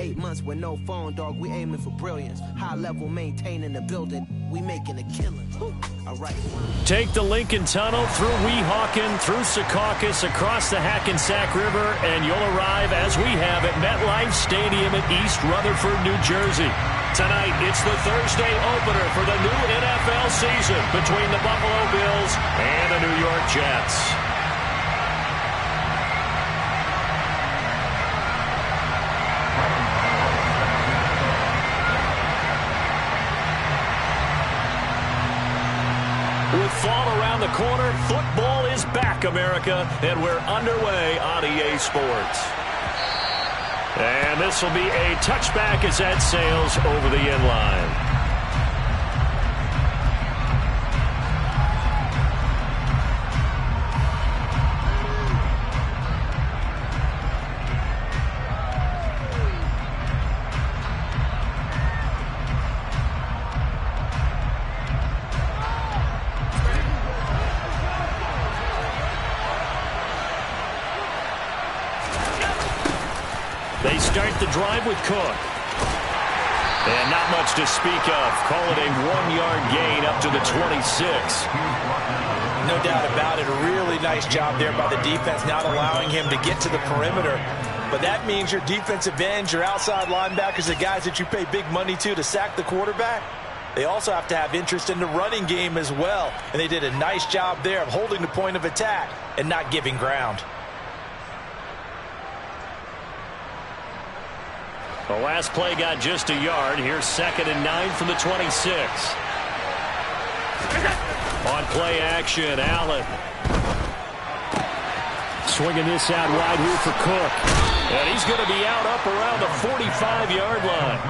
8 months with no phone, dog. We aiming for brilliance. High level maintaining the building. We making a killing. All right. Take the Lincoln Tunnel through Weehawken, through Secaucus, across the Hackensack River, and you'll arrive, as we have, at MetLife Stadium in East Rutherford, New Jersey. Tonight, it's the Thursday opener for the new NFL season between the Buffalo Bills and the New York Jets. With fall around the corner, football is back, America, and we're underway on EA Sports. And this will be a touchback as that sails over the end line. They start the drive with Cook. And not much to speak of. Call it a 1-yard gain up to the 26. No doubt about it. A really nice job there by the defense, not allowing him to get to the perimeter. But that means your defensive ends, your outside linebackers, the guys that you pay big money to sack the quarterback, they also have to have interest in the running game as well. And they did a nice job there of holding the point of attack and not giving ground. The last play got just a yard. Here's 2nd and 9 from the 26. On play action, Allen. Swinging this out wide here for Cook. And he's going to be out up around the 45-yard line.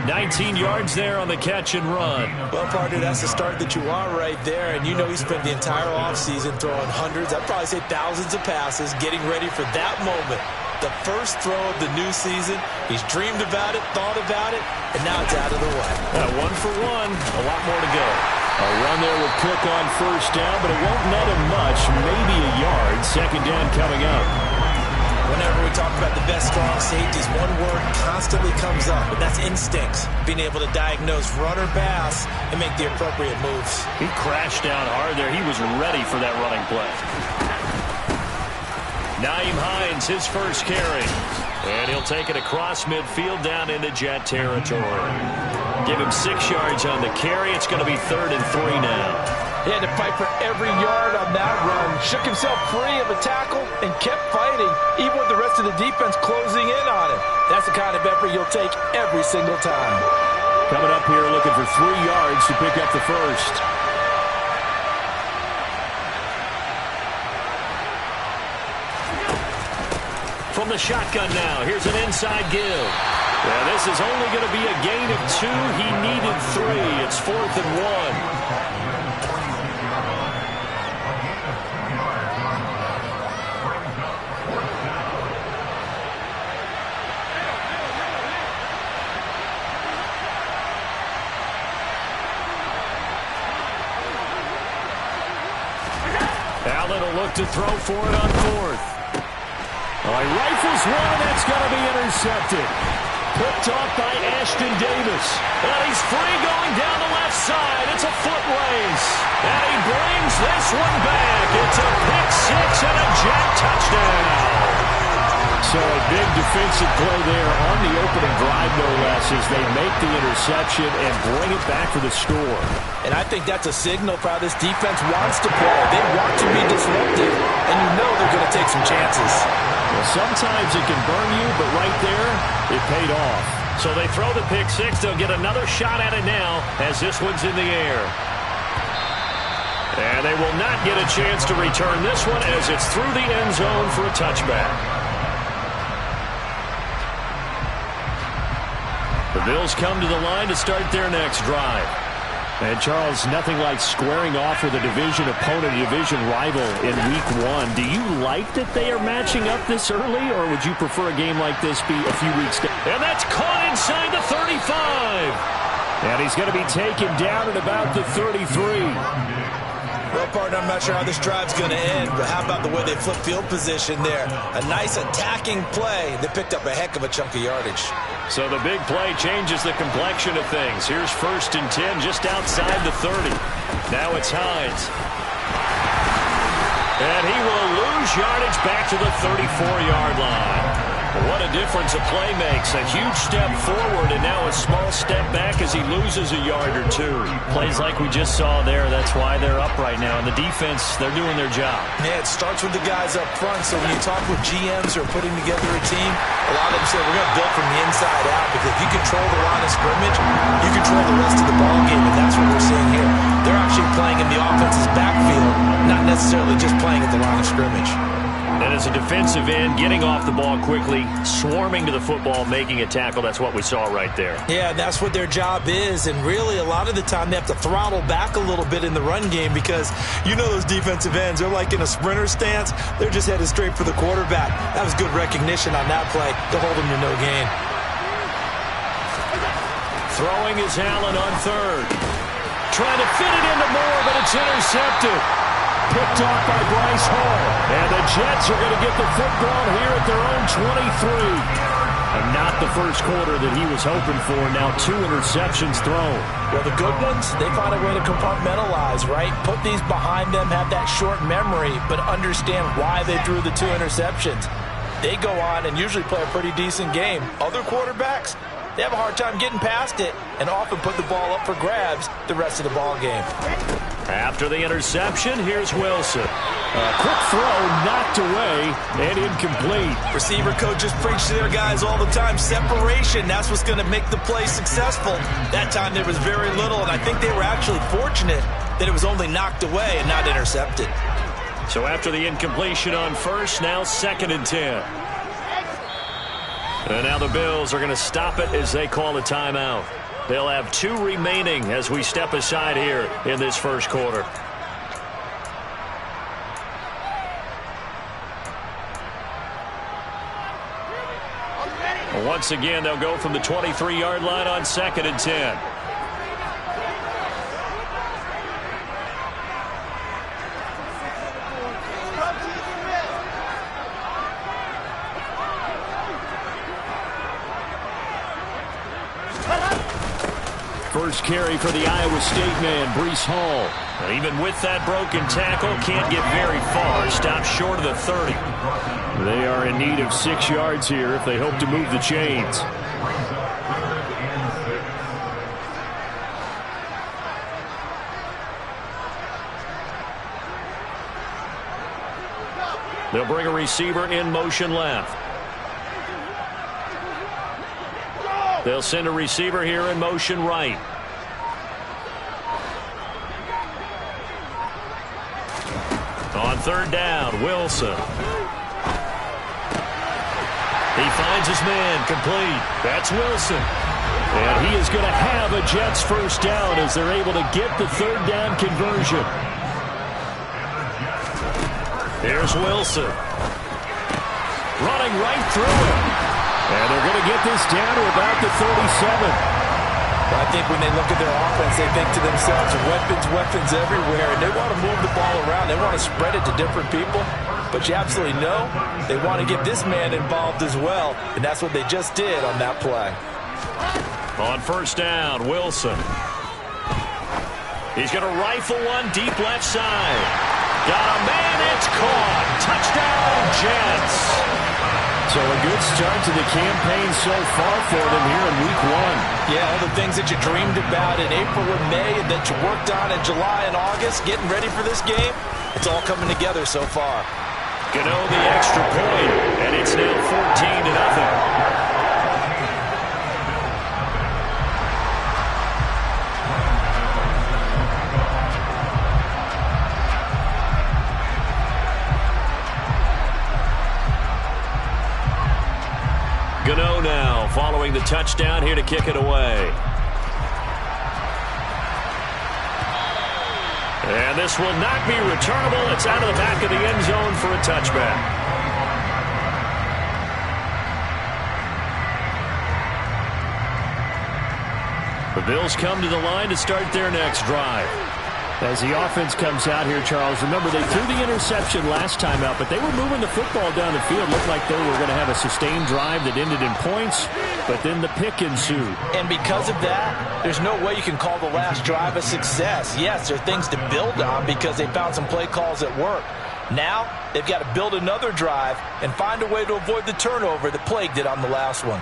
19 yards there on the catch and run. Well, partner, that's the start that you want right there. And you know he spent the entire offseason throwing hundreds, I'd probably say thousands of passes, getting ready for that moment. The first throw of the new season. He's dreamed about it, thought about it, and now it's out of the way. 1 for 1. A lot more to go. A run there with Cook on first down, but it won't net him much. Maybe a yard. 2nd down coming up. Whenever we talk about the best strong safeties, one word constantly comes up, and that's instincts. Being able to diagnose run or pass and make the appropriate moves. He crashed down hard there. He was ready for that running play. Nyheim Hines, his first carry. And he'll take it across midfield down into Jet territory. Give him 6 yards on the carry. It's going to be 3rd and 3 now. He had to fight for every yard on that run. Shook himself free of a tackle and kept fighting, even with the rest of the defense closing in on him. That's the kind of effort you'll take every single time. Coming up here looking for 3 yards to pick up the first. From the shotgun now, here's an inside give. And this is only going to be a gain of 2. He needed 3. It's 4th and 1. Allen will look to throw for it on 4th. He rifles one, and that's going to be intercepted. Picked off by Ashton Davis. And he's free going down the left side. It's a foot race. And he brings this one back. It's a pick 6 and a Jet touchdown. So a big defensive play there on the opening drive, no less, as they make the interception and bring it back for the score. And I think that's a signal for how this defense wants to play. They want to be disruptive, and you know they're going to take some chances. Well, sometimes it can burn you, but right there, it paid off. So they throw the pick 6. They'll get another shot at it now as this one's in the air. And they will not get a chance to return this one as it's through the end zone for a touchback. The Bills come to the line to start their next drive. And, Charles, nothing like squaring off with a division opponent, a division rival in Week 1. Do you like that they are matching up this early, or would you prefer a game like this be a few weeks down? And that's caught inside the 35. And he's going to be taken down at about the 33. Well, partner, I'm not sure how this drive's going to end, but how about the way they flip field position there? A nice attacking play. They picked up a heck of a chunk of yardage. So the big play changes the complexion of things. Here's 1st and 10 just outside the 30. Now it's Hines. And he will lose yardage back to the 34-yard line. What a difference a play makes. A huge step forward and now a small step back as he loses a yard or two. Plays like we just saw there. That's why they're up right now. And the defense, they're doing their job. Yeah, it starts with the guys up front. So when you talk with GMs who are putting together a team, a lot of them say we're going to build from the inside out, because if you control the line of scrimmage, you control the rest of the ball game, and that's what we're seeing here. They're actually playing in the offense's backfield, not necessarily just playing at the line of scrimmage. And as a defensive end, getting off the ball quickly, swarming to the football, making a tackle, that's what we saw right there. Yeah, that's what their job is, and really a lot of the time they have to throttle back a little bit in the run game, because you know those defensive ends, they're like in a sprinter stance. They're just headed straight for the quarterback. That was good recognition on that play to hold him to no gain. Throwing is Allen on 3rd. Trying to fit it into Moore, but it's intercepted. Picked off by Bryce Hall. And the Jets are going to get the football here at their own 23. And not the first quarter that he was hoping for. Now 2 interceptions thrown. Well, the good ones, they find a way to compartmentalize, right? Put these behind them, have that short memory, but understand why they threw the 2 interceptions. They go on and usually play a pretty decent game. Other quarterbacks, they have a hard time getting past it and often put the ball up for grabs the rest of the ball game. After the interception, here's Wilson. A quick throw knocked away and incomplete. Receiver coaches preach to their guys all the time. Separation, that's what's going to make the play successful. That time there was very little, and I think they were actually fortunate that it was only knocked away and not intercepted. So after the incompletion on 1st, now 2nd and 10. And now the Bills are going to stop it as they call a timeout. They'll have 2 remaining as we step aside here in this first quarter. Once again, they'll go from the 23-yard line on 2nd and 10. First carry for the Iowa State man, Breece Hall. And even with that broken tackle, can't get very far. Stops short of the 30. They are in need of 6 yards here if they hope to move the chains. They'll bring a receiver in motion left. They'll send a receiver here in motion right. On 3rd down, Wilson. He finds his man, complete. That's Wilson. And he is going to have a Jets first down as they're able to get the 3rd down conversion. Here's Wilson. Running right through him. And they're going to get this down to about the 37. I think when they look at their offense, they think to themselves, weapons everywhere, and they want to move the ball around. They want to spread it to different people. But you absolutely know they want to get this man involved as well, and that's what they just did on that play. On 1st down, Wilson. He's going to rifle one deep left side. Got a man, it's caught. Touchdown, Jets. So a good start to the campaign so far for them here in week 1. Yeah, all the things that you dreamed about in April and May and that you worked on in July and August, getting ready for this game, it's all coming together so far. Gano the extra point, and it's now 14-0. Gano now following the touchdown here to kick it away. And this will not be returnable. It's out of the back of the end zone for a touchback. The Bills come to the line to start their next drive. As the offense comes out here, Charles, remember they threw the interception last time out, but they were moving the football down the field. Looked like they were going to have a sustained drive that ended in points, but then the pick ensued. And because of that, there's no way you can call the last drive a success. Yes, there are things to build on because they found some play calls that work. Now, they've got to build another drive and find a way to avoid the turnover that plagued it on the last one.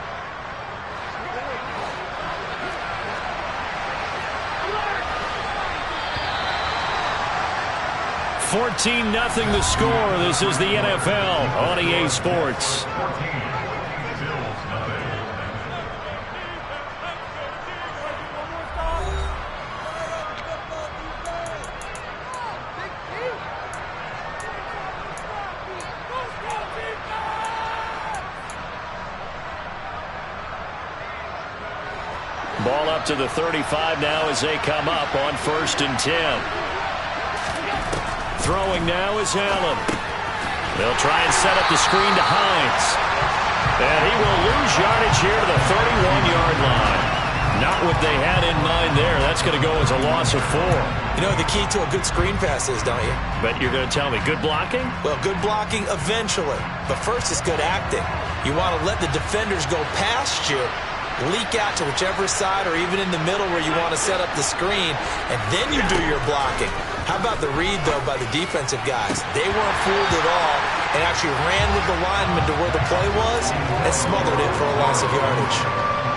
14-0 the score. This is the NFL on EA Sports. Ball up to the 35 now as they come up on 1st and 10. Throwing now is Allen. They'll try and set up the screen to Hines. And he will lose yardage here to the 31-yard line. Not what they had in mind there. That's going to go as a loss of 4. You know the key to a good screen pass is, don't you? But you're going to tell me good blocking? Well, good blocking eventually. But first it's good acting. You want to let the defenders go past you, leak out to whichever side or even in the middle where you want to set up the screen, and then you do your blocking. How about the read, though, by the defensive guys? They weren't fooled at all and actually ran with the lineman to where the play was and smothered it for a loss of yardage.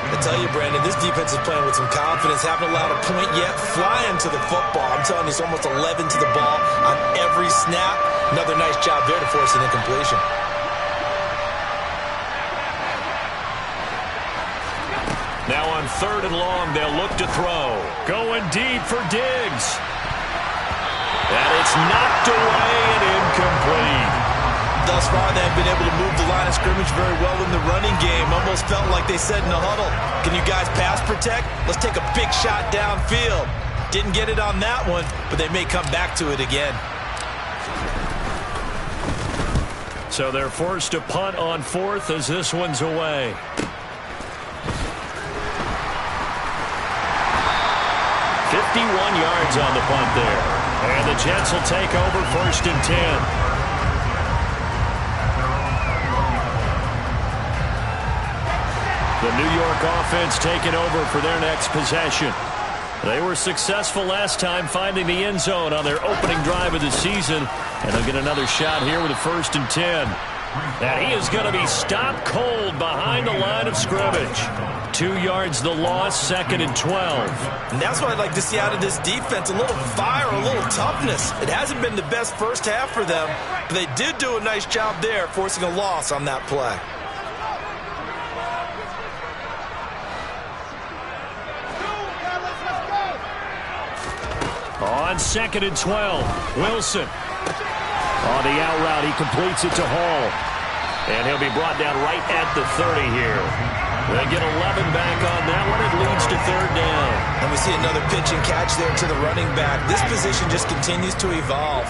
I tell you, Brandon, this defense is playing with some confidence. Haven't allowed a point yet. Flying to the football. I'm telling you, it's almost 11 to the ball on every snap. Another nice job there to force an incompletion. Now on 3rd and long, they'll look to throw. Going deep for Diggs. And it's knocked away and incomplete. Thus far, they've been able to move the line of scrimmage very well in the running game. Almost felt like they said in the huddle, can you guys pass protect? Let's take a big shot downfield. Didn't get it on that one, but they may come back to it again. So they're forced to punt on 4th as this one's away. 51 yards on the punt there. And the Jets will take over 1st and 10. The New York offense taking over for their next possession. They were successful last time finding the end zone on their opening drive of the season. And they'll get another shot here with a 1st and 10. And he is going to be stopped cold behind the line of scrimmage. 2 yards the loss, 2nd and 12. And that's what I'd like to see out of this defense. A little fire, a little toughness. It hasn't been the best first half for them, but they did do a nice job there, forcing a loss on that play. On 2nd and 12, Wilson. On the out route, he completes it to Hall. And he'll be brought down right at the 30 here. They get 11 back on that one. It leads to 3rd down. And we see another pitch and catch there to the running back. This position just continues to evolve.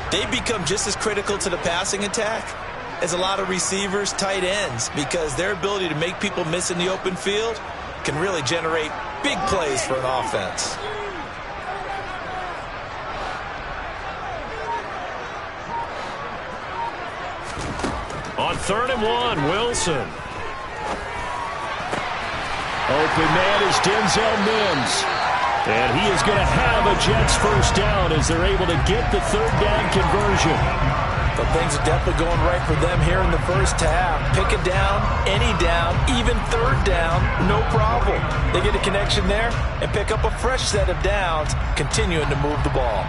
They become just as critical to the passing attack as a lot of receivers, tight ends, because their ability to make people miss in the open field can really generate big plays for an offense. On 3rd and 1, Wilson. Open man is Denzel Mims. And he is going to have a Jets first down as they're able to get the 3rd down conversion. But things are definitely going right for them here in the first half. Pick a down, any down, even 3rd down, no problem. They get a connection there and pick up a fresh set of downs, continuing to move the ball.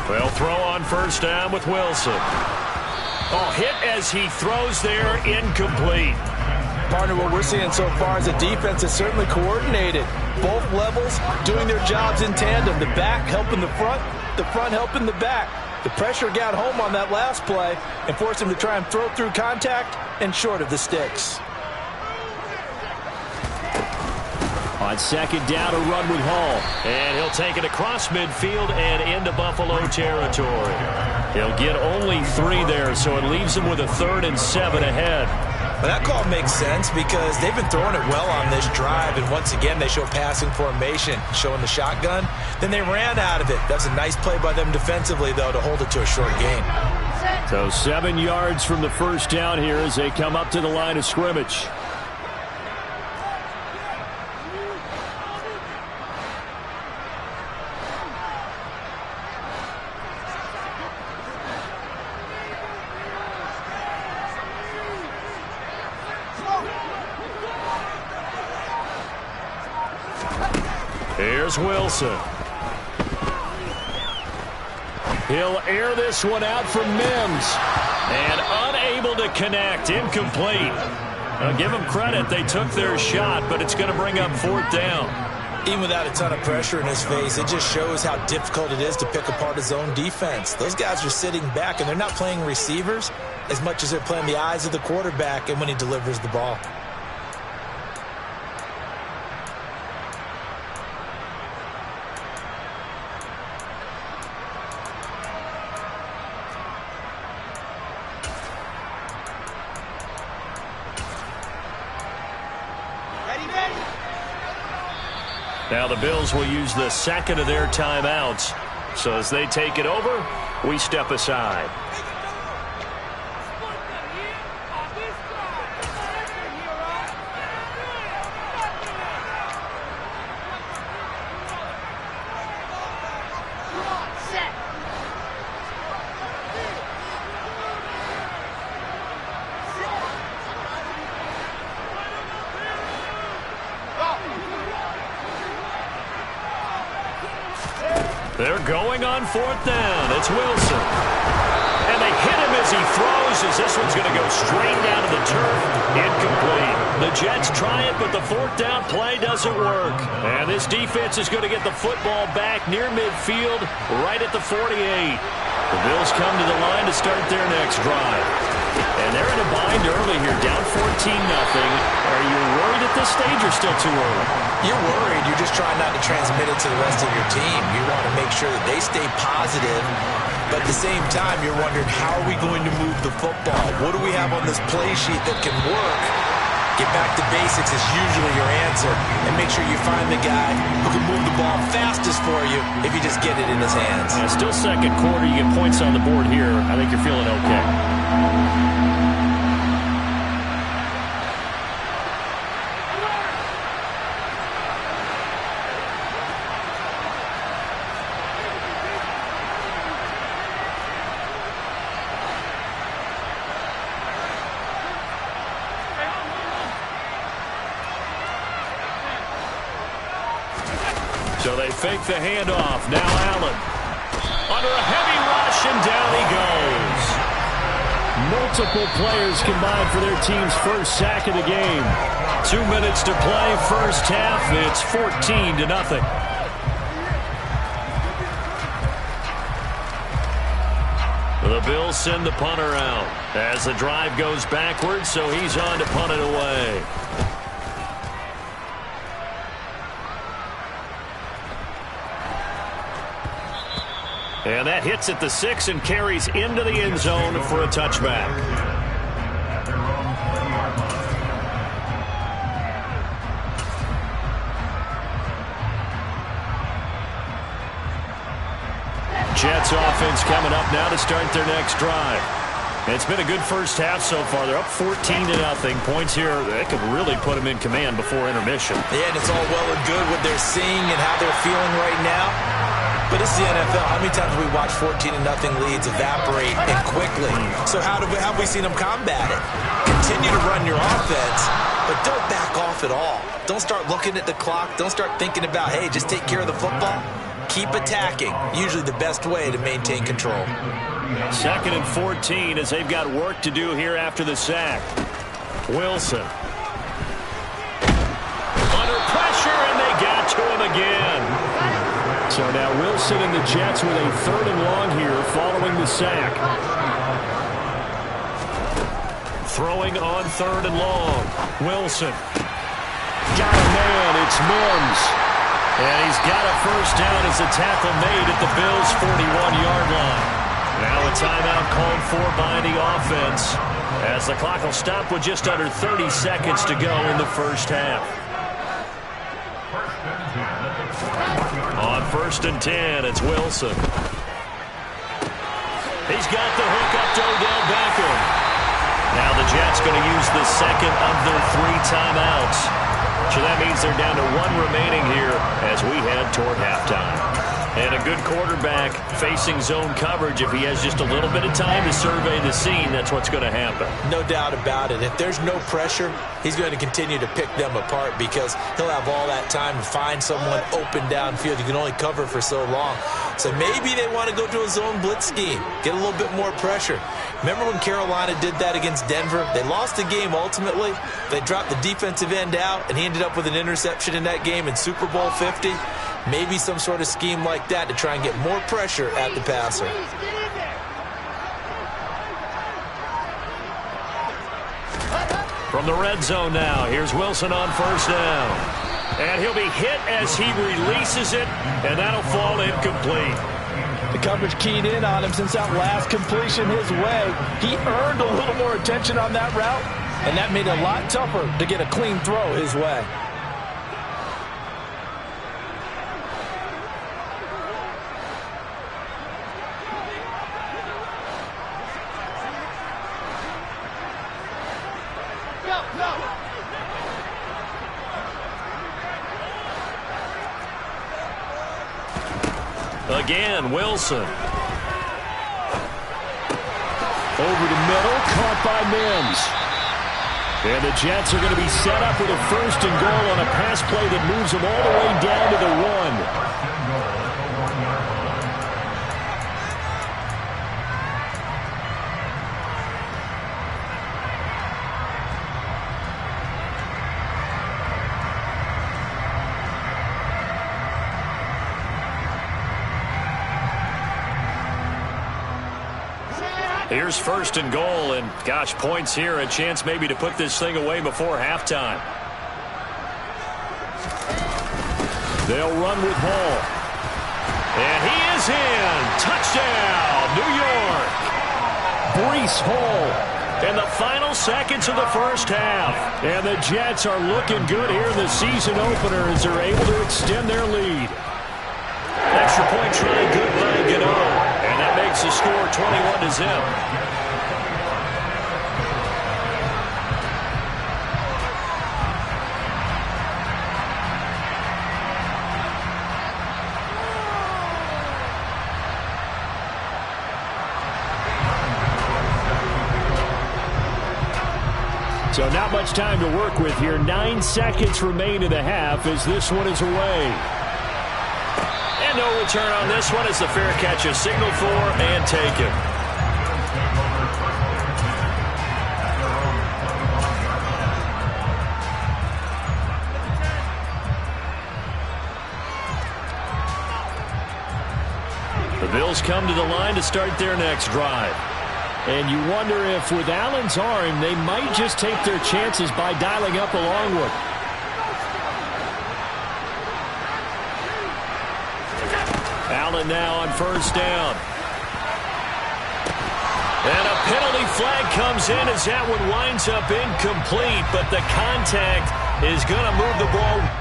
They'll throw on 1st down with Wilson. Oh, hit as he throws there, incomplete. Partner, what we're seeing so far is the defense is certainly coordinated. Both levels doing their jobs in tandem. The back helping the front helping the back. The pressure got home on that last play and forced him to try and throw through contact and short of the sticks. On second down, a run with Hall. And he'll take it across midfield and into Buffalo territory. He'll get only 3 there, so it leaves him with a 3rd and 7 ahead. Well, that call makes sense because they've been throwing it well on this drive, and once again they show passing formation, showing the shotgun. Then they ran out of it. That's a nice play by them defensively, though, to hold it to a short gain. So 7 yards from the first down here as they come up to the line of scrimmage. Here's Wilson. He'll air this one out from Mims. And unable to connect. Incomplete. I'll give them credit. They took their shot, but it's going to bring up 4th down. Even without a ton of pressure in his face, it just shows how difficult it is to pick apart his own defense. Those guys are sitting back, and they're not playing receivers as much as they're playing the eyes of the quarterback and when he delivers the ball. Now the Bills will use the second of their timeouts. So as they take it over, we step aside. They're going on 4th down. It's Wilson. And they hit him as he throws, as this one's going to go straight down to the turf. Incomplete. The Jets try it, but the 4th down play doesn't work. And this defense is going to get the football back near midfield, right at the 48. The Bills come to the line to start their next drive. And they're in a bind early here, down 14-0. Are you worried at this stage or still too early? You're worried. You're just trying not to transmit it to the rest of your team. You want to make sure that they stay positive, but at the same time, you're wondering, how are we going to move the football? What do we have on this play sheet that can work? Get back to basics is usually your answer, and make sure you find the guy who can move the ball fastest for you if you just get it in his hands. Still second quarter. You get points on the board here. I think you're feeling okay. So they fake the handoff. Now Allen. Under a heavy rush, and down he goes. Multiple players combined for their team's first sack of the game. 2 minutes to play, first half. It's 14-0. The Bills send the punter out as the drive goes backwards, so he's on to punt it away. And that hits at the 6 and carries into the end zone for a touchback. Jets offense coming up now to start their next drive. It's been a good first half so far. They're up 14-0. Points here, that could really put them in command before intermission. Yeah, and it's all well and good what they're seeing and how they're feeling right now. But it's the NFL. How many times have we watched 14-0 leads evaporate and quickly? So how have we seen them combat it? Continue to run your offense, but don't back off at all. Don't start looking at the clock. Don't start thinking about, hey, just take care of the football. Keep attacking. Usually the best way to maintain control. 2nd and 14 as they've got work to do here after the sack. Wilson. Under pressure, and they got to him again. So now Wilson and the Jets with a 3rd and long here following the sack. Throwing on 3rd and long. Wilson. got a man. It's Mims. And he's got a first down as a tackle made at the Bills' 41-yard line. Now a timeout called for by the offense, as the clock will stop with just under 30 seconds to go in the first half. On 1st and 10, it's Wilson. He's got the hook up to Odell Beckham. Now the Jets going to use the second of their 3 timeouts. So that means they're down to 1 remaining here as we head toward halftime. And a good quarterback facing zone coverage, if he has just a little bit of time to survey the scene, that's what's going to happen. No doubt about it. If there's no pressure, he's going to continue to pick them apart because he'll have all that time to find someone open downfield. You can only cover for so long. So maybe they want to go to a zone blitz scheme, get a little bit more pressure. Remember when Carolina did that against Denver? They lost the game ultimately. They dropped the defensive end out, and he ended up with an interception in that game in Super Bowl 50. Maybe some sort of scheme like that to try and get more pressure at the passer. From the red zone now, here's Wilson on 1st down. And he'll be hit as he releases it, and that'll fall incomplete. The coverage keyed in on him since that last completion his way. He earned a little more attention on that route, and that made it a lot tougher to get a clean throw his way. Again, Wilson. Over the middle, caught by Mims. And the Jets are going to be set up with a 1st and goal on a pass play that moves them all the way down to the 1. Here's 1st and goal, and gosh, points here, a chance maybe to put this thing away before halftime. They'll run with Hall. And he is in. Touchdown, New York. Breece Hall in the final seconds of the first half. And the Jets are looking good here in the season opener as they're able to extend their lead. Extra point try good by Gano. And that makes the score 21-0. So not much time to work with here. 9 seconds remain in the half as this one is away. And no return on this one as the fair catch is signaled for and taken. The Bills come to the line to start their next drive. And you wonder if with Allen's arm, they might just take their chances by dialing up a long one. Allen now on 1st down. And a penalty flag comes in as that one winds up incomplete, but the contact is going to move the ball.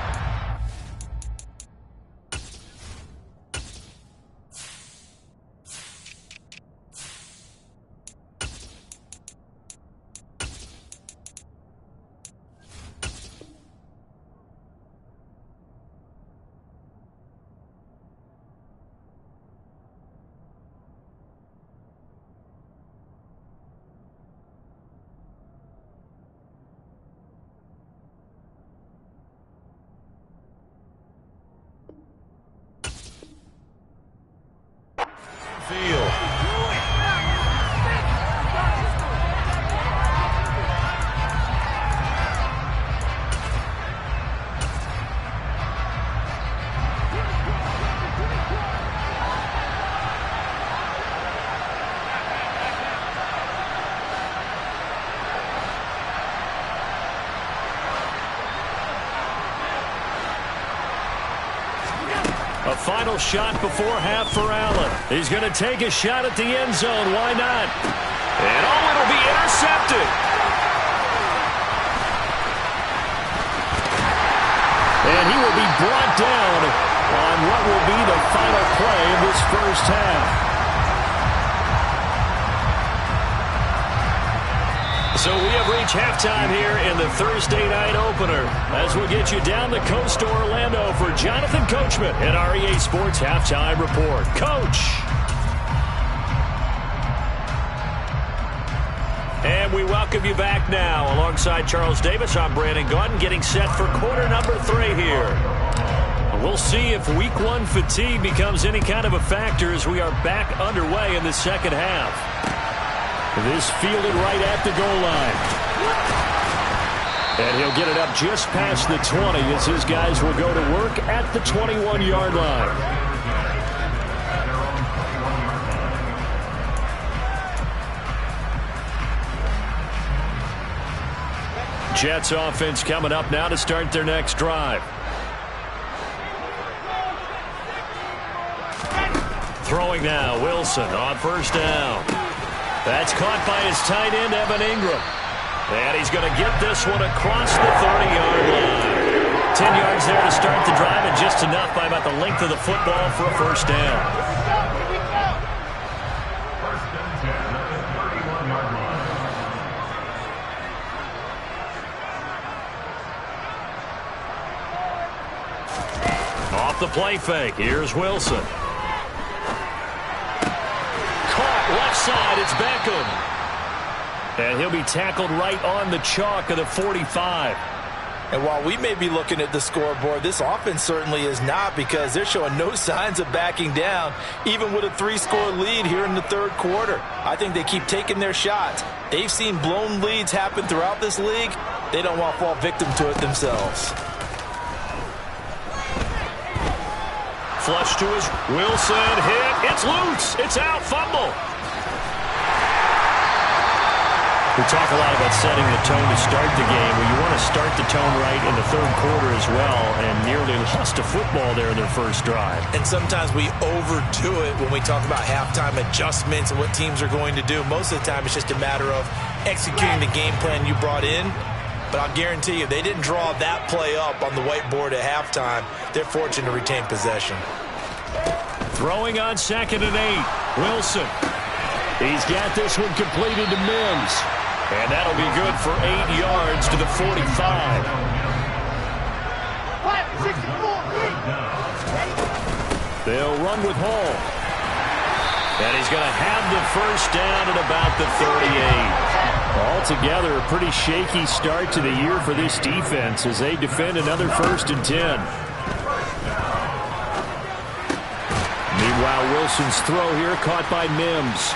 A final shot before half for Allen. He's going to take a shot at the end zone. Why not? And it'll be intercepted. And he will be brought down on what will be the final play of this first half. So we have reached halftime here in the Thursday night opener as we'll get you down the coast to Orlando for Jonathan Coachman at our EA Sports Halftime Report. Coach. And we welcome you back now. Alongside Charles Davis, I'm Brandon Gaudin, getting set for quarter number 3 here. We'll see if week 1 fatigue becomes any kind of a factor as we are back underway in the second half. This fielded right at the goal line. And he'll get it up just past the 20 as his guys will go to work at the 21-yard line. Jets offense coming up now to start their next drive. Throwing now, Wilson on first down. That's caught by his tight end, Evan Ingram. And he's going to get this one across the 30-yard line. 10 yards there to start the drive, and just enough by about the length of the football for a first down. Off the play fake, here's Wilson. Left side, it's Beckham. And he'll be tackled right on the chalk of the 45. And while we may be looking at the scoreboard, this offense certainly is not, because they're showing no signs of backing down, even with a 3-score lead here in the third quarter. I think they keep taking their shots. They've seen blown leads happen throughout this league. They don't want to fall victim to it themselves. Flush to his Wilson hit. It's loose. It's out. Fumble. We talk a lot about setting the tone to start the game. Well, you want to start the tone right in the third quarter as well, and nearly lost a football there in their first drive. And sometimes we overdo it when we talk about halftime adjustments and what teams are going to do. Most of the time, it's just a matter of executing the game plan you brought in. But I'll guarantee you, they didn't draw that play up on the whiteboard at halftime. They're fortunate to retain possession. Throwing on 2nd and 8. Wilson. He's got this one completed to Mims. And that'll be good for 8 yards to the 45. They'll run with Hall. And he's going to have the first down at about the 38. Altogether, a pretty shaky start to the year for this defense as they defend another 1st and 10. Meanwhile, Wilson's throw here caught by Mims.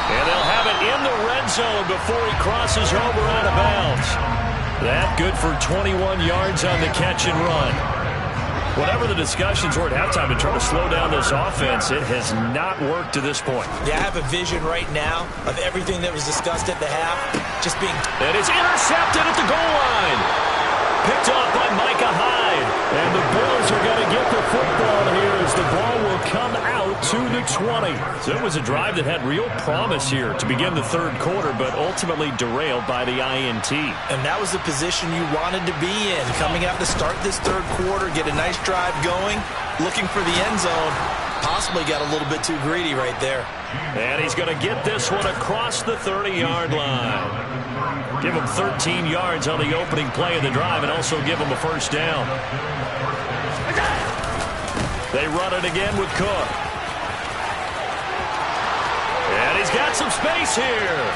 And they'll have it in the red zone before he crosses over out of bounds. That good for 21 yards on the catch and run. Whatever the discussions were at halftime to try to slow down this offense, it has not worked to this point. Yeah, I have a vision right now of everything that was discussed at the half just being... And it's intercepted at the goal line. Picked off by Micah Hyde. And the Bills are going to get the football here as the ball will come out to the 20. So it was a drive that had real promise here to begin the third quarter, but ultimately derailed by the INT. And that was the position you wanted to be in. Coming out to start this third quarter, get a nice drive going, looking for the end zone. Possibly got a little bit too greedy right there. And he's going to get this one across the 30-yard line. Give him 13 yards on the opening play of the drive and also give him a first down. They run it again with Cook. And he's got some space here.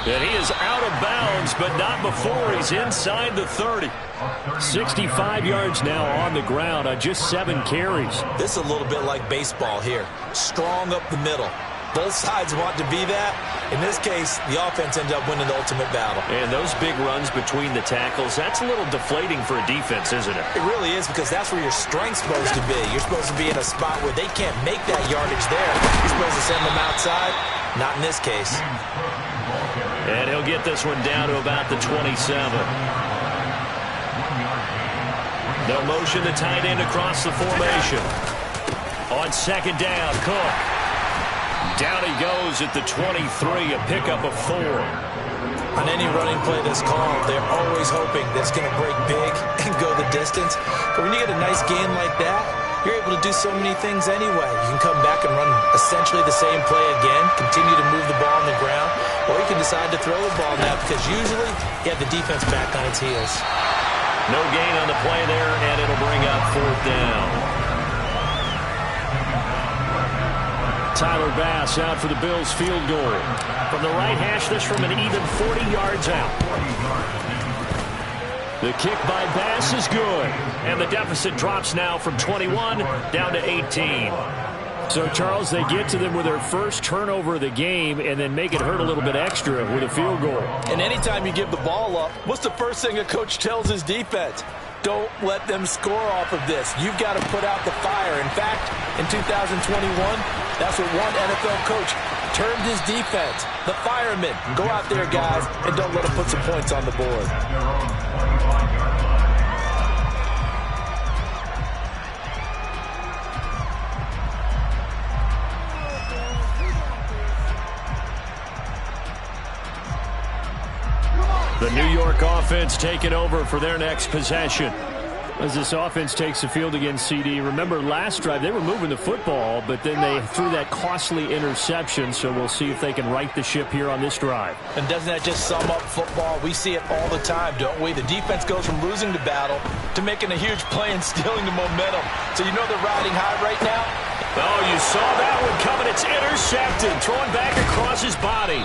And he is out of bounds, but not before he's inside the 30. 65 yards now on the ground on just 7 carries. This is a little bit like baseball here. Strong up the middle. Both sides want to be that. In this case, the offense ends up winning the ultimate battle. And those big runs between the tackles, that's a little deflating for a defense, isn't it? It really is, because that's where your strength's supposed to be. You're supposed to be in a spot where they can't make that yardage there. You're supposed to send them outside. Not in this case. And he'll get this one down to about the 27. They'll motion the tight end across the formation. On second down, Cook. Down he goes at the 23, a pickup of 4. On any running play that's called, they're always hoping that it's going to break big and go the distance. But when you get a nice gain like that, you're able to do so many things anyway. You can come back and run essentially the same play again, continue to move the ball on the ground, or you can decide to throw the ball now because usually you have the defense back on its heels. No gain on the play there, and it'll bring up 4th down. Tyler Bass out for the Bills field goal. From the right hash, this from an even 40 yards out. The kick by Bass is good. And the deficit drops now from 21 down to 18. So, Charles, they get to them with their first turnover of the game and then make it hurt a little bit extra with a field goal. And anytime you give the ball up, what's the first thing a coach tells his defense? Don't let them score off of this. You've got to put out the fire. In fact, in 2021, that's what one NFL coach termed his defense, the firemen. Go out there, guys, and don't let them put some points on the board. The New York offense taking over for their next possession. As this offense takes the field against CD, remember last drive they were moving the football, but then they threw that costly interception, so we'll see if they can right the ship here on this drive. And doesn't that just sum up football? We see it all the time, don't we? The defense goes from losing the battle to making a huge play and stealing the momentum. So you know they're riding high right now? Oh, you saw that one coming. It's intercepted, thrown back across his body.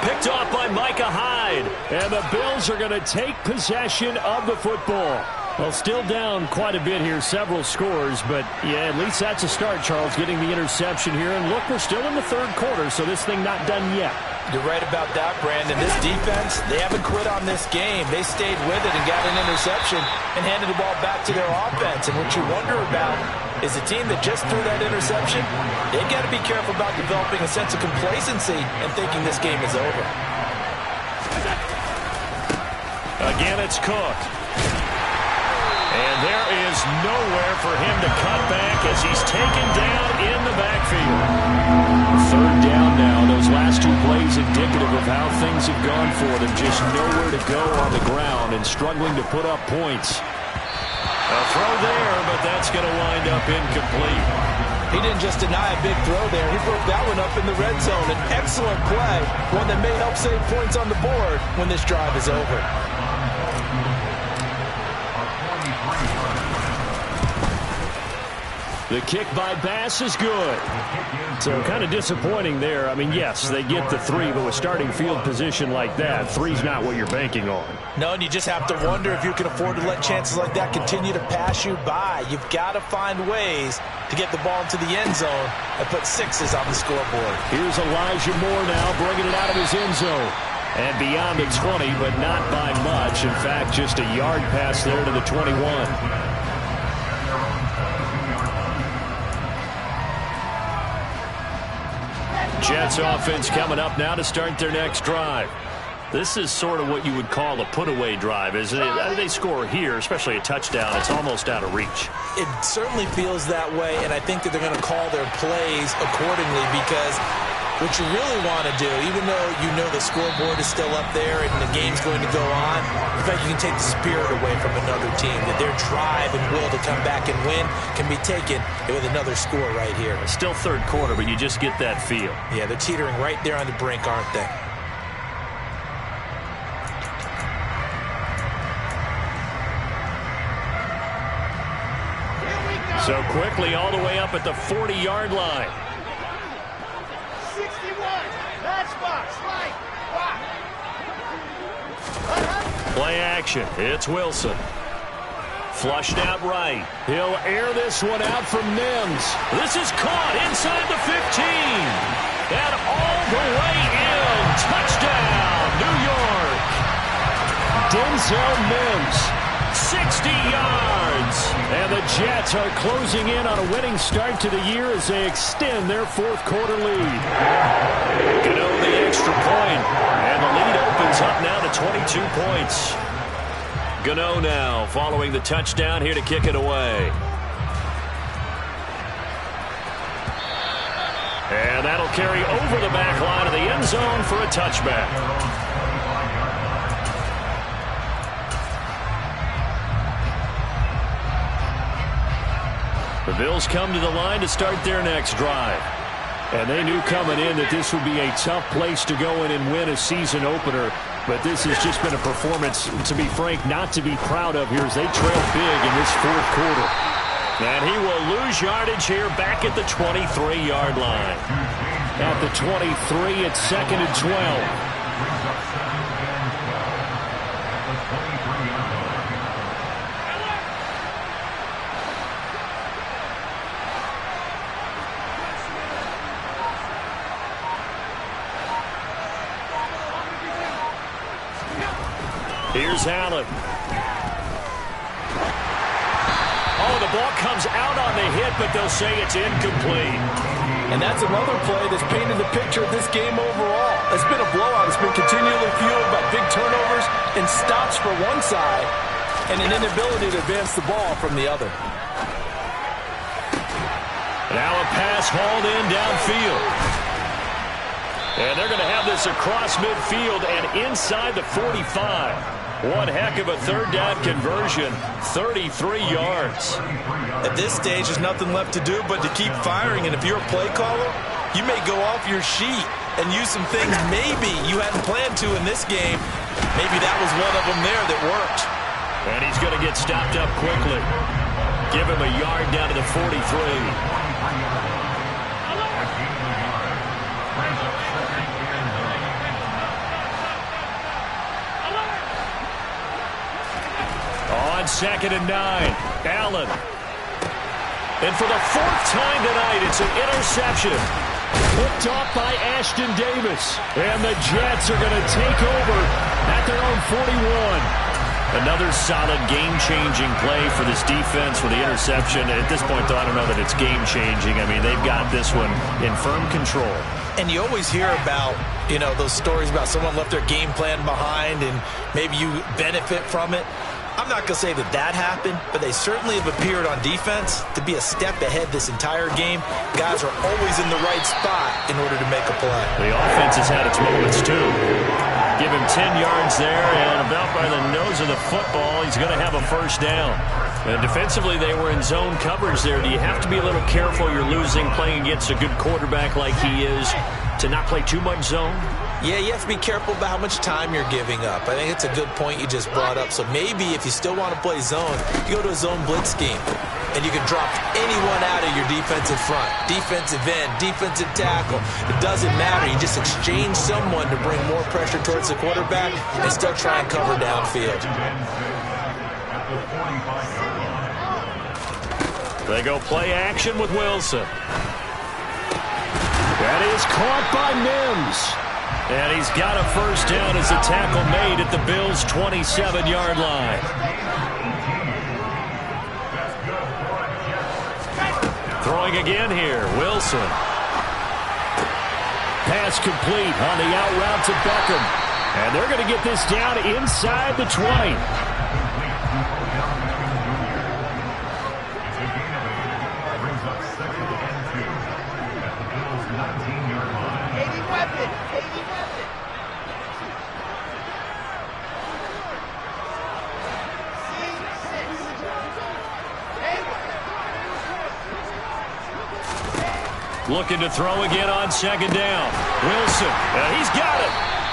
Picked off by Micah Hyde. And the Bills are going to take possession of the football. Well, still down quite a bit here, several scores, but yeah, at least that's a start, Charles, getting the interception here. And look, we're still in the third quarter, so this thing not done yet. You're right about that, Brandon. This defense, they haven't quit on this game. They stayed with it and got an interception and handed the ball back to their offense. And what you wonder about is a team that just threw that interception, they've got to be careful about developing a sense of complacency and thinking this game is over. Again, it's Cook. And there is nowhere for him to cut back as he's taken down in the backfield. Third down now. Those last two plays indicative of how things have gone for them. Just nowhere to go on the ground and struggling to put up points. A throw there, but that's going to wind up incomplete. He didn't just deny a big throw there. He broke that one up in the red zone. An excellent play, one that may help save points on the board when this drive is over. The kick by Bass is good. So kind of disappointing there. I mean, yes, they get the 3, but with starting field position like that, 3's not what you're banking on. No, and you just have to wonder if you can afford to let chances like that continue to pass you by. You've got to find ways to get the ball into the end zone and put 6s on the scoreboard. Here's Elijah Moore now bringing it out of his end zone. And beyond the 20, but not by much. In fact, just a yard pass there to the 21. Jets offense coming up now to start their next drive. This is sort of what you would call a put-away drive, isn't it? They score here, especially a touchdown. It's almost out of reach. It certainly feels that way, and I think that they're going to call their plays accordingly because what you really want to do, even though you know the scoreboard is still up there and the game's going to go on, in fact, you can take the spirit away from another team, that their drive and will to come back and win can be taken with another score right here. Still third quarter, but you just get that feel. Yeah, they're teetering right there on the brink, aren't they? So quickly all the way up at the 40-yard line. 61. That's box. Right. Play action. It's Wilson. Flushed out right. He'll air this one out from Mims. This is caught inside the 15. And all the way in. Touchdown, New York. Denzel Mims. 60 yards. And the Jets are closing in on a winning start to the year as they extend their fourth quarter lead. Gano the extra point. And the lead opens up now to 22 points. Gano now following the touchdown here to kick it away. And that'll carry over the back line of the end zone for a touchback. The Bills come to the line to start their next drive. And they knew coming in that this would be a tough place to go in and win a season opener. But this has just been a performance, to be frank, not to be proud of here as they trail big in this fourth quarter. And he will lose yardage here back at the 23-yard line. At the 23, it's 2nd and 12. Here's Allen. Oh, the ball comes out on the hit, but they'll say it's incomplete. And that's another play that's painted the picture of this game overall. It's been a blowout. It's been continually fueled by big turnovers and stops for one side and an inability to advance the ball from the other. Now a pass hauled in downfield. And they're going to have this across midfield and inside the 45. One heck of a third down conversion, 33 yards. At this stage, there's nothing left to do but to keep firing. And if you're a play caller, you may go off your sheet and use some things maybe you hadn't planned to in this game. Maybe that was one of them there that worked. And he's going to get stopped up quickly. Give him a yard down to the 43. On 2nd and 9, Allen. And for the 4th time tonight, it's an interception. Picked off by Ashton Davis. And the Jets are going to take over at their own 41. Another solid game-changing play for this defense with the interception. At this point, though, I don't know that it's game-changing. I mean, they've got this one in firm control. And you always hear about, you know, those stories about someone left their game plan behind and maybe you benefit from it. I'm not going to say that that happened, but they certainly have appeared on defense to be a step ahead this entire game. Guys are always in the right spot in order to make a play. The offense has had its moments, too. Give him 10 yards there, and about by the nose of the football, he's going to have a first down. And defensively, they were in zone coverage there. Do you have to be a little careful you're losing playing against a good quarterback like he is to not play too much zone? Yeah, you have to be careful about how much time you're giving up. I think it's a good point you just brought up. So maybe if you still want to play zone, you go to a zone blitz scheme. And you can drop anyone out of your defensive front. Defensive end, defensive tackle. It doesn't matter. You just exchange someone to bring more pressure towards the quarterback and still try and cover downfield. They go play action with Wilson. That is caught by Mims. And he's got a first down as a tackle made at the Bills' 27-yard line. Throwing again here, Wilson. Pass complete on the out route to Beckham. And they're going to get this down inside the 20. Looking to throw again on 2nd down. Wilson, and he's got it.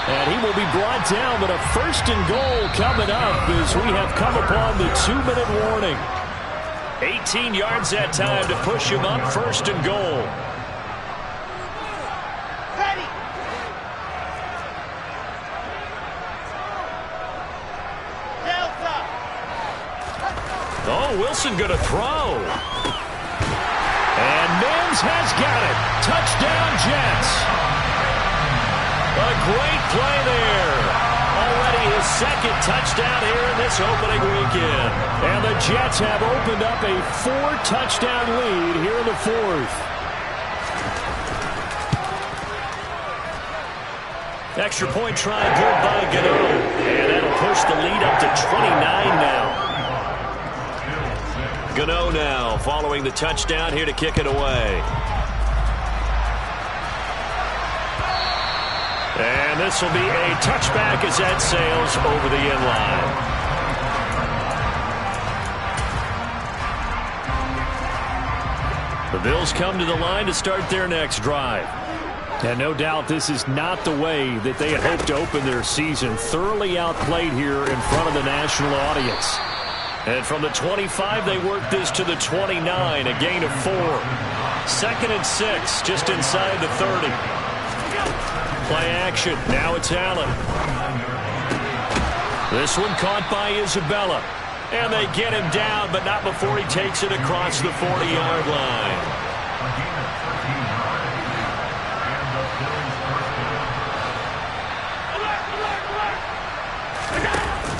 And he will be brought down, but a 1st and goal coming up as we have come upon the 2-minute warning. 18 yards that time to push him up, 1st and goal. Ready. Delta. Oh, Wilson going to throw. And Mims has got it. Touchdown, Jets. A great play there. Already his 2nd touchdown here in this opening weekend. And the Jets have opened up a 4-touchdown lead here in the 4th. Extra point try good by Gano. And that'll push the lead up to 29 now. Gano now following the touchdown here to kick it away. And this will be a touchback as that sails over the end line. The Bills come to the line to start their next drive. And no doubt this is not the way that they had hoped to open their season. Thoroughly outplayed here in front of the national audience. And from the 25, they work this to the 29, a gain of 4. 2nd and 6, just inside the 30. Play action. Now it's Allen. This one caught by Isabella. And they get him down, but not before he takes it across the 40-yard line.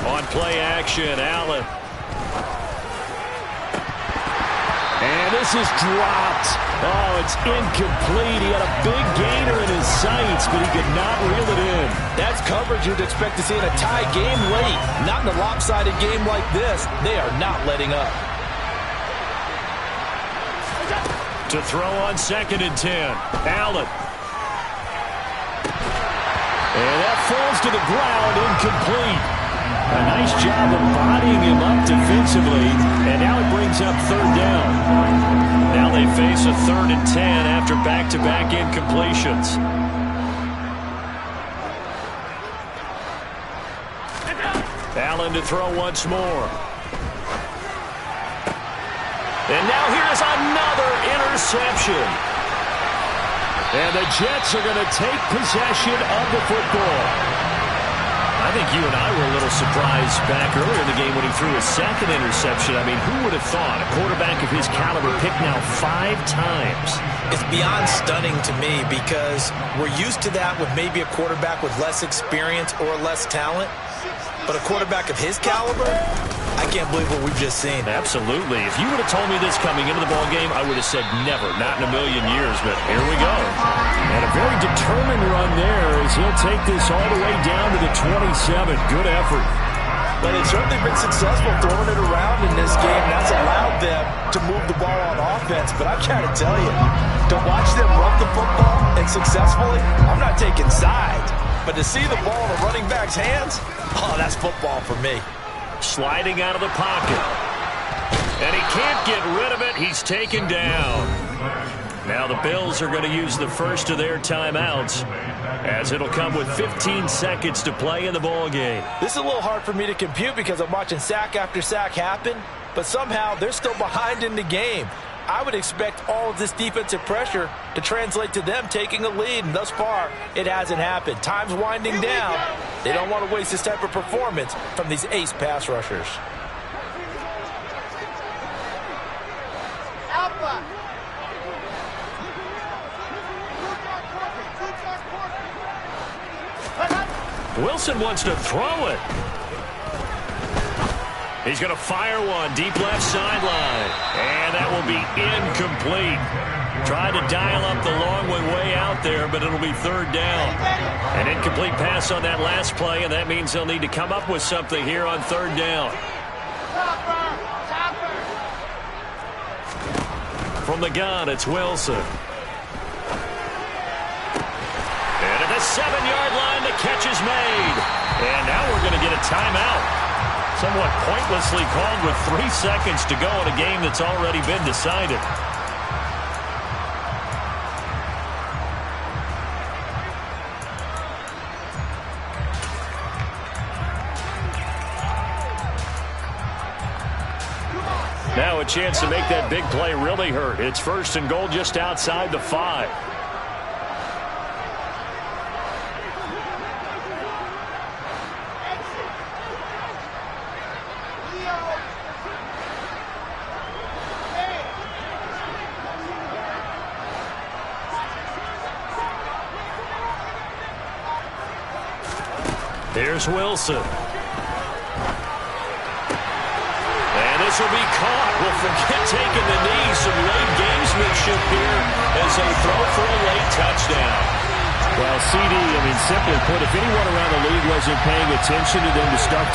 On play action, Allen. And this is dropped. Oh, it's incomplete. He had a big gainer in his sights, but he could not reel it in. That's coverage you'd expect to see in a tie game late. Not in a lopsided game like this. They are not letting up. To throw on 2nd and 10. Allen. And that falls to the ground, incomplete. A nice job of bodying him up defensively, and now it brings up 3rd down. Now they face a 3rd and 10 after back-to-back incompletions. Allen to throw once more. And now here's another interception. And the Jets are going to take possession of the football. I think you and I were a little surprised back earlier in the game when he threw his 2nd interception. I mean, who would have thought a quarterback of his caliber picked now 5 times? It's beyond stunning to me because we're used to that with maybe a quarterback with less experience or less talent. But a quarterback of his caliber, I can't believe what we've just seen. Absolutely. If you would have told me this coming into the ball game, I would have said never, not in a million years. But here we go. And a very determined run there as he'll take this all the way down to the 27. Good effort. But they've certainly been successful throwing it around in this game. That's allowed them to move the ball on offense. But I'm trying to tell you, to watch them run the football and successfully, I'm not taking sides. But to see the ball in a running back's hands, oh, that's football for me. Sliding out of the pocket. And he can't get rid of it. He's taken down. Now the Bills are going to use the first of their timeouts, as it'll come with 15 seconds to play in the ball game. This is a little hard for me to compute because I'm watching sack after sack happen, but somehow they're still behind in the game. I would expect all of this defensive pressure to translate to them taking a lead, and thus far, it hasn't happened. Time's winding down. They don't want to waste this type of performance from these ace pass rushers. Wilson wants to throw it. He's going to fire one deep left sideline. And that will be incomplete. Tried to dial up the long way out there, but it'll be 3rd down. An incomplete pass on that last play, and that means they'll need to come up with something here on 3rd down. From the gun, it's Wilson. And at the 7-yard line, the catch is made. And now we're going to get a timeout. Somewhat pointlessly called with 3 seconds to go in a game that's already been decided. Now a chance to make that big play really hurt. It's 1st and goal just outside the 5. Here's Wilson. And this will be caught. We'll forget taking the knee. Some late gamesmanship here as they throw for a late touchdown. Well, CD, I mean, simply put, if anyone around the league wasn't paying attention to them to start